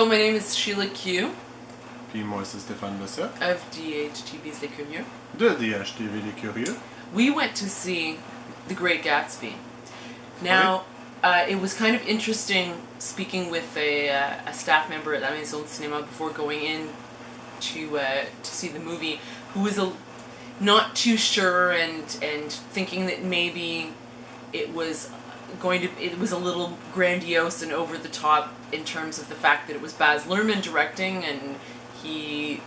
So my name is Sheila Q. Puis moi, c'est Stéphane Bessa. Of DHTV's Les Curieux. De DHTV Les Curieux. We went to see The Great Gatsby. Now, it was kind of interesting speaking with a staff member at la Maison du Cinéma before going in to see the movie, who was not too sure and thinking that maybe it was a little grandiose and over the top in terms of the fact that it was Baz Lurhmann directing, and he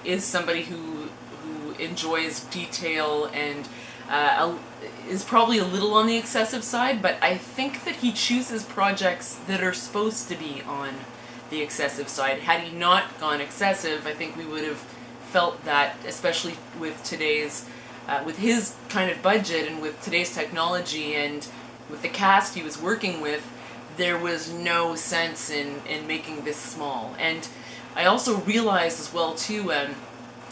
is somebody who enjoys detail and is probably a little on the excessive side, but I think that he chooses projects that are supposed to be on the excessive side. Had he not gone excessive, I think we would have felt that, especially with today's, with his kind of budget and with today's technology and with the cast he was working with, there was no sense in making this small. And I also realized as well too, and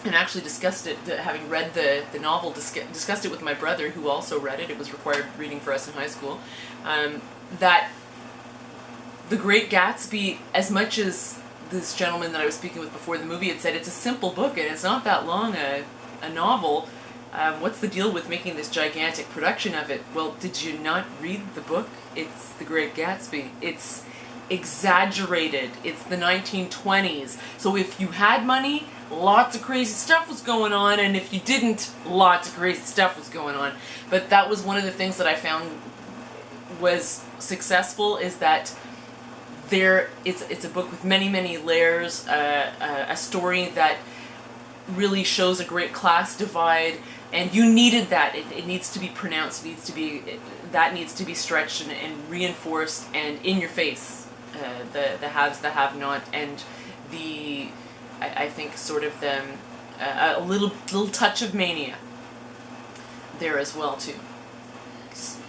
actually discussed it, having read the novel, discussed it with my brother, who also read it. It was required reading for us in high school. That The Great Gatsby, as much as this gentleman that I was speaking with before the movie had said it's a simple book and it's not that long a novel, what's the deal with making this gigantic production of it? Well, did you not read the book? It's The Great Gatsby. It's exaggerated. It's the 1920s. So if you had money, lots of crazy stuff was going on, and if you didn't, lots of crazy stuff was going on. But that was one of the things that I found was successful, is that it's a book with many layers, a story that really shows a great class divide, and you needed that. It needs to be pronounced, that needs to be stretched and reinforced and in your face. The haves, the have-not, and I think sort of a little touch of mania there as well too.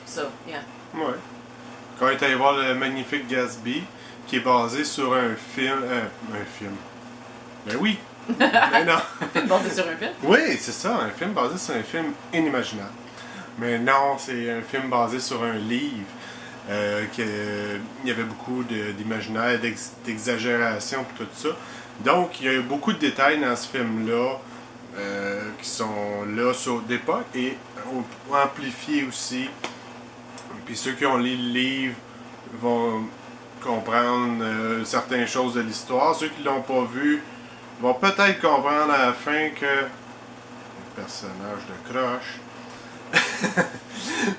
So yeah. Ouais. Quand on est allé voir le Magnifique Gatsby, qui est basé sur un film. Ben oui. Mais non. Un film basé sur un film? Oui, c'est ça, un film basé sur un film inimaginable. Mais non, c'est un film basé sur un livre. Il y avait beaucoup d'imaginaire, d'exagération et tout ça. Donc, il y a eu beaucoup de détails dans ce film-là qui sont là d'époque et amplifiés aussi. Puis ceux qui ont lu le livre vont comprendre certaines choses de l'histoire. Ceux qui ne l'ont pas vu vont peut-être comprendre à la fin que le personnage de croche.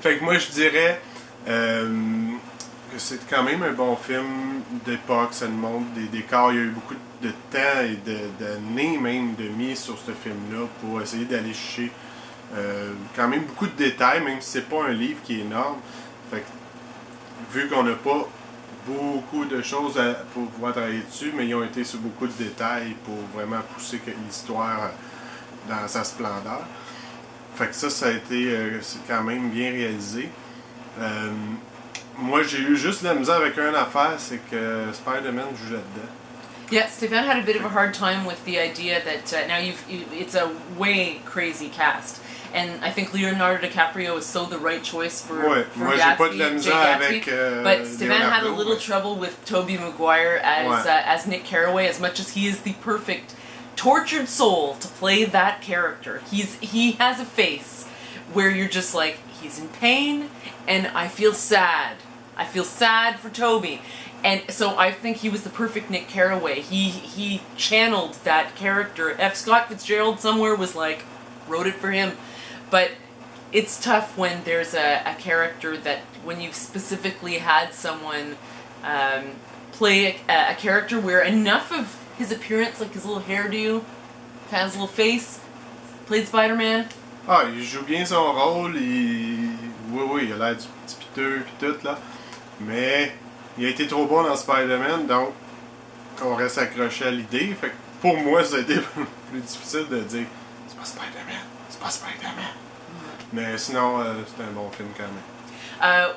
Fait que moi, je dirais que c'est quand même un bon film d'époque. Ça nous montre des décors. Il y a eu beaucoup de temps et d'années même de mis sur ce film-là pour essayer d'aller chercher quand même beaucoup de détails, même si c'est pas un livre qui est énorme. Fait que, vu qu'on n'a pas beaucoup de choses pour pouvoir travailler dessus, mais ils ont été sur beaucoup de détails pour vraiment pousser l'histoire dans sa splendeur. Fait que ça a été c'est quand même bien réalisé. Moi, j'ai eu juste la misère avec une affaire, c'est que Spider-Man joue là-dedans. Yeah, Stéphane had a bit of a hard time with the idea that now it's a way crazy cast. And I think Leonardo DiCaprio is so the right choice for moi, Gatsby, j'ai pas de la misère avec but Stéphane had a little trouble with Tobey Maguire as Nick Carraway, as much as he is the perfect tortured soul to play that character. He has a face where you're just like, he's in pain, and I feel sad. I feel sad for Tobey. And so I think he was the perfect Nick Carraway. He channeled that character. F. Scott Fitzgerald somewhere was like, wrote it for him. But it's tough when there's a character that, when you've specifically had someone play a character where enough of his appearance, like his little hairdo, kind of his little face, played Spider-Man. Ah, il joue bien son rôle, oui, il a l'air du petit piteux pis tout, là. Mais il a été trop bon dans Spider-Man, donc on reste accroché à l'idée. Fait que pour moi, ça a été plus difficile de dire c'est pas Spider-Man, c'est pas Spider-Man. Mais sinon, c'est un bon film quand même.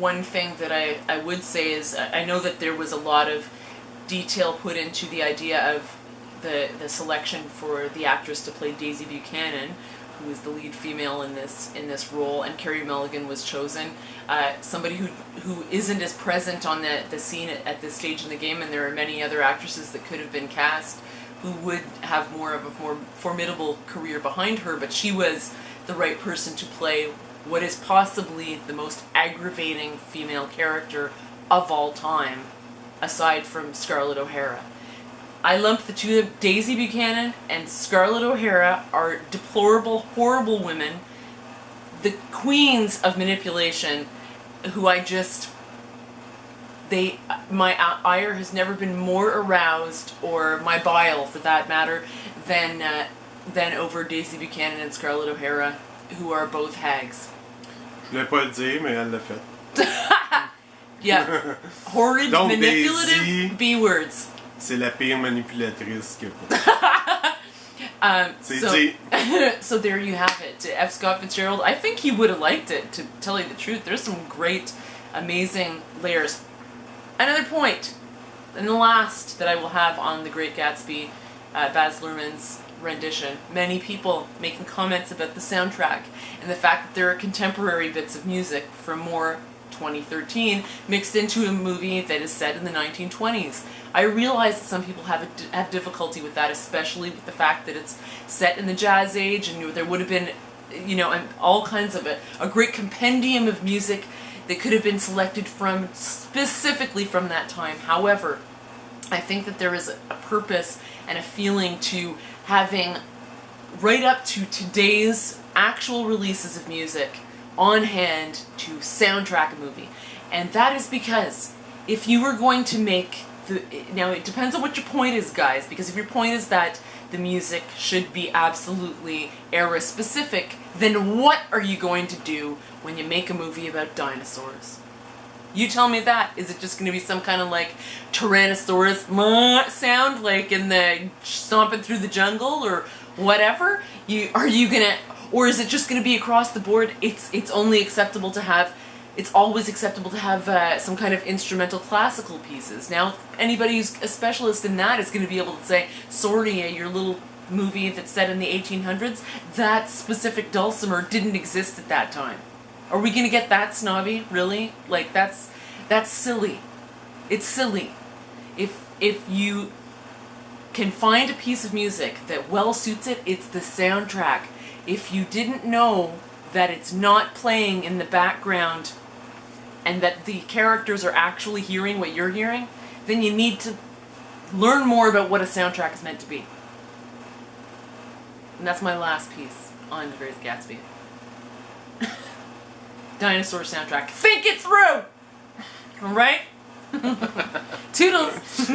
One thing that I would say is, I know that there was a lot of detail put into the idea of the selection for the actress to play Daisy Buchanan, who is the lead female in this role, and Carey Mulligan was chosen. Somebody who isn't as present on the scene at this stage in the game, and there are many other actresses that could have been cast who would have more formidable career behind her, but she was the right person to play what is possibly the most aggravating female character of all time, aside from Scarlett O'Hara. I lump the two of Daisy Buchanan and Scarlett O'Hara are deplorable, horrible women, the queens of manipulation, who my ire has never been more aroused, or my bile for that matter, than over Daisy Buchanan and Scarlett O'Hara, who are both hags. Je voulais pas le dire, mais elle l'a fait. Yeah. Horrid, Donc, manipulative Daisy, B-words. C'est la pire manipulatrice qu'il y a pas. C'est dit. So there you have it. F. Scott Fitzgerald, I think he would have liked it, to tell you the truth. There's some great, amazing layers. Another point, and the last that I will have on The Great Gatsby, Baz Luhrmann's rendition. Many people making comments about the soundtrack and the fact that there are contemporary bits of music from more 2013 mixed into a movie that is set in the 1920s. I realize that some people have difficulty with that, especially with the fact that it's set in the Jazz Age, and there would have been, all kinds of a great compendium of music that could have been selected from specifically from that time. However, I think that there is a purpose and a feeling to having, right up to today's actual releases of music, on hand to soundtrack a movie. And that is because if you were going to make now it depends on what your point is, guys, because if your point is that the music should be absolutely era specific, then what are you going to do when you make a movie about dinosaurs? You tell me that. Is it just going to be some kind of like Tyrannosaurus sound, like in the stomping through the jungle or whatever? Or is it just going to be across the board? It's only acceptable to have. It's always acceptable to have some kind of instrumental classical pieces. Now, anybody who's a specialist in that is going to be able to say, sorry, your little movie that's set in the 1800s, that specific dulcimer didn't exist at that time. Are we going to get that snobby? Really? Like, that's silly. It's silly. If you can find a piece of music that well suits it, it's the soundtrack. If you didn't know that it's not playing in the background and that the characters are actually hearing what you're hearing, then you need to learn more about what a soundtrack is meant to be. And that's my last piece on The Great Gatsby. Dinosaur soundtrack. Think it through! Alright? Toodles!